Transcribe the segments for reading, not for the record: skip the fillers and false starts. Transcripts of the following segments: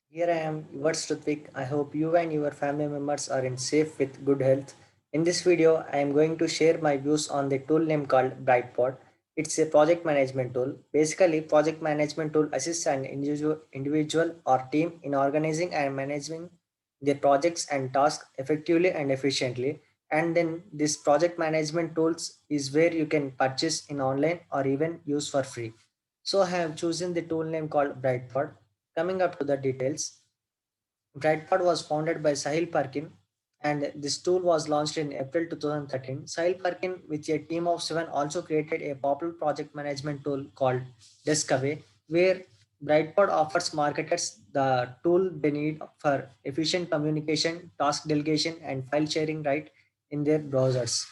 Here I am, yours Ritvik. I hope you and your family members are in safe with good health. In this video, I am going to share my views on the tool name called Brightpod. It's a project management tool. Basically, project management tool assists an individual or team in organizing and managing their projects and tasks effectively and efficiently. And then this project management tools is where you can purchase in online or even use for free. So I have chosen the tool name called Brightpod. Coming up to the details, Brightpod was founded by Sahil Parkin and this tool was launched in April 2013. Sahil Parkin, with a team of seven, also created a popular project management tool called Deskaway, where Brightpod offers marketers the tool they need for efficient communication, task delegation, and file sharing right in their browsers.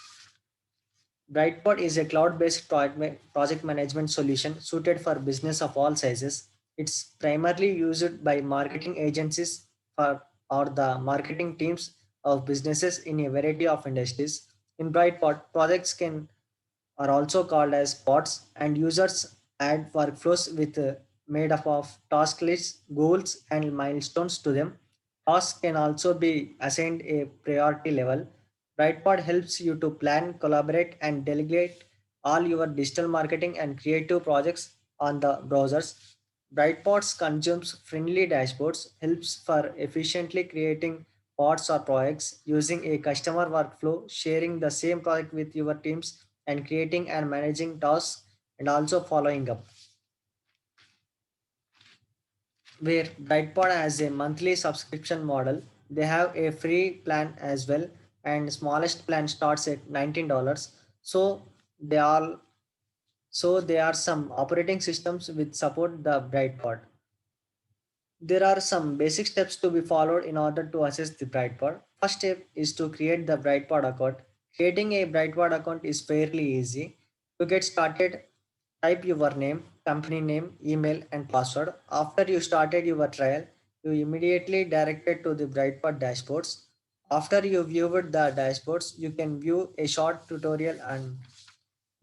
Brightpod is a cloud-based project management solution suited for business of all sizes. It's primarily used by marketing agencies for, or the marketing teams of businesses in a variety of industries. In Brightpod, projects can are also called as pods, and users add workflows with made up of task lists, goals, and milestones to them. Tasks can also be assigned a priority level. Brightpod helps you to plan, collaborate, and delegate all your digital marketing and creative projects on the browsers. Brightpods consumes friendly dashboards, helps for efficiently creating pods or projects using a customer workflow, sharing the same project with your teams, and creating and managing tasks and also following up. Where Brightpod has a monthly subscription model, they have a free plan as well, and smallest plan starts at $19. So they all there are some operating systems which support the Brightpod. There are some basic steps to be followed in order to access the Brightpod. First step is to create the Brightpod account. Creating a Brightpod account is fairly easy. To get started, type your name, company name, email, and password. After you started your trial, you immediately directed to the Brightpod dashboards. After you viewed the dashboards, you can view a short tutorial on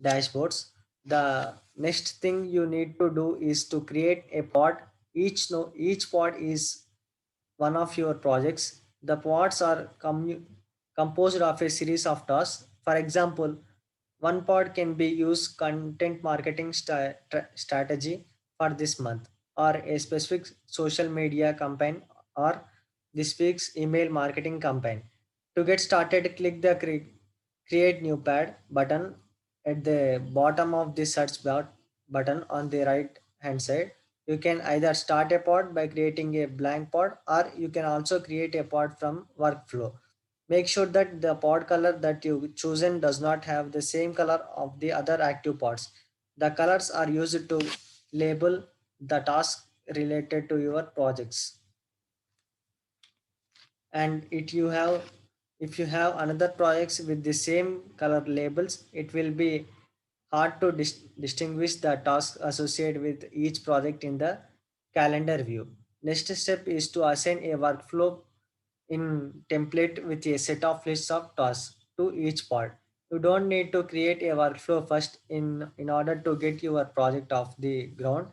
dashboards. The next thing you need to do is to create a pod. Each pod is one of your projects. The pods are composed of a series of tasks. For example, one pod can be used content marketing strategy for this month, or a specific social media campaign, or this week's email marketing campaign. To get started, click the create new pad button at the bottom of the button on the right hand side. You can either start a pod by creating a blank pod, or you can also create a pod from workflow. Make sure that the pod color that you chosen does not have the same color of the other active pods. The colors are used to label the task related to your projects. And if you have another projects with the same color labels, it will be hard to distinguish the task associated with each project in the calendar view. Next step is to assign a workflow in template with a set of lists of tasks to each part. You don't need to create a workflow first in order to get your project off the ground.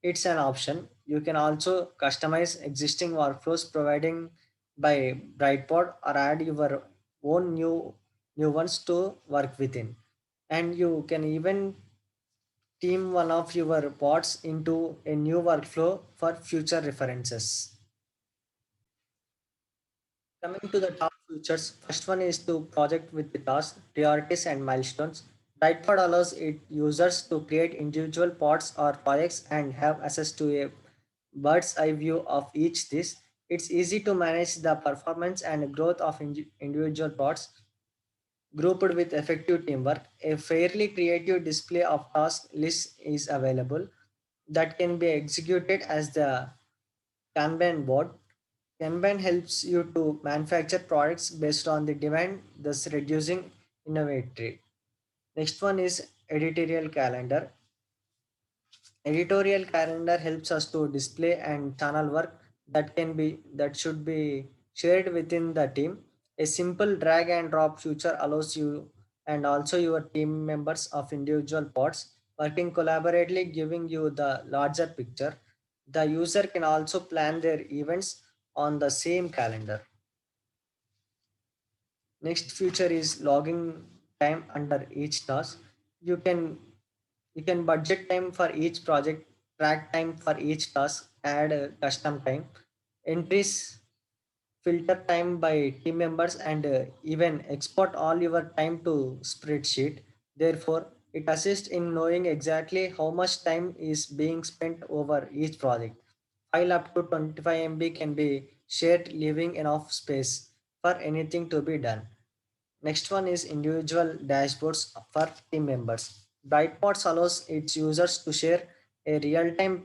It's an option. You can also customize existing workflows providing by Brightpod, or add your own new ones to work within. And you can even team one of your pods into a new workflow for future references. Coming to the top features, first one is to project with the tasks, priorities, and milestones. Brightpod allows it users to create individual pods or projects and have access to a bird's eye view of each this. It's easy to manage the performance and growth of individual pods grouped with effective teamwork. A fairly creative display of task lists is available that can be executed as the Kanban board. Kanban helps you to manufacture products based on the demand, thus reducing inventory. Next one is editorial calendar. Editorial calendar helps us to display and channel work that should be shared within the team. A simple drag and drop feature allows you and also your team members of individual pods working collaboratively, giving you the larger picture. The user can also plan their events on the same calendar. Next feature is logging time under each task. You can you can budget time for each project, track time for each task, add custom time, entries, filter time by team members, and even export all your time to spreadsheet. Therefore, it assists in knowing exactly how much time is being spent over each project. File up to 25 MB can be shared, leaving enough space for anything to be done. Next one is individual dashboards for team members. Brightboards allows its users to share a real-time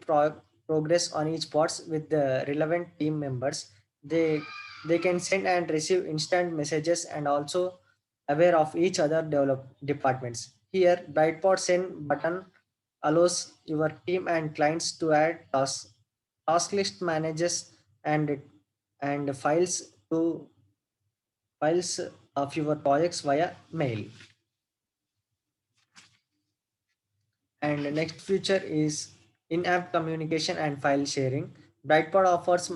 progress on each pods with the relevant team members. They they can send and receive instant messages and also aware of each other develop departments. Here, Brightboard send button allows your team and clients to add tasks, task list manages and files of your projects via mail. And the next feature is in-app communication and file sharing. Brightpod offers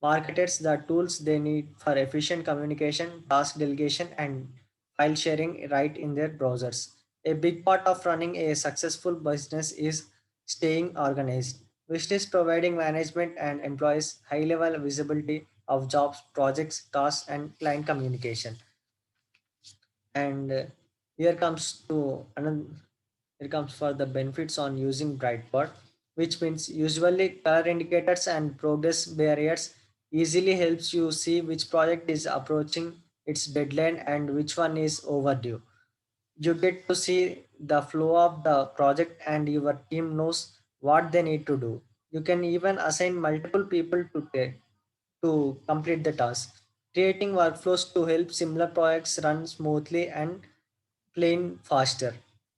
marketers the tools they need for efficient communication, task delegation, and file sharing right in their browsers. A big part of running a successful business is staying organized, which is providing management and employees high-level visibility of jobs, projects, tasks, and client communication. And here comes to another here comes for the benefits on using Brightboard, which means usually color indicators and progress barriers easily helps you see which project is approaching its deadline and which one is overdue. You get to see the flow of the project and your team knows what they need to do. You can even assign multiple people to complete the task, creating workflows to help similar projects run smoothly and plain faster.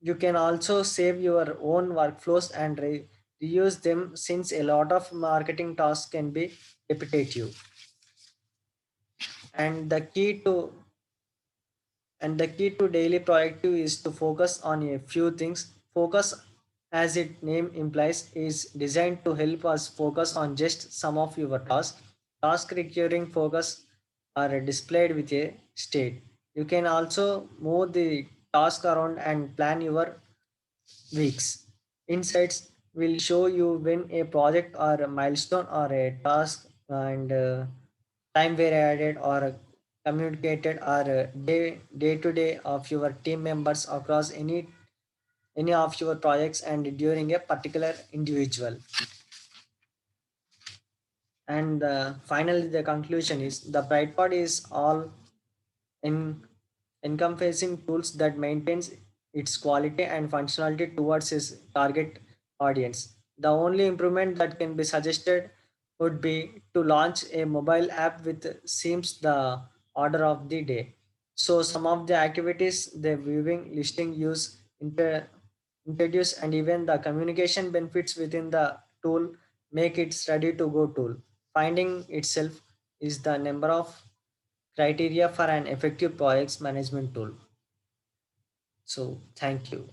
You can also save your own workflows and reuse them since a lot of marketing tasks can be repetitive. And the key to And the key to daily productive is to focus on a few things. Focus, as its name implies, is designed to help us focus on just some of your tasks. Task recurring focus are displayed with a state. You can also move the task around and plan your weeks. Insights will show you when a project or a milestone or a task and time were added or communicated or day to day of your team members across any of your projects and during a particular individual. And finally, the conclusion is the Brightpod is all in encompassing tools that maintains its quality and functionality towards its target audience. The only improvement that can be suggested would be to launch a mobile app with seems the order of the day. So some of the activities, the viewing, listing, use, introduce, and even the communication benefits within the tool make it ready to go tool. Finding itself is the number of criteria for an effective projects management tool. So, thank you.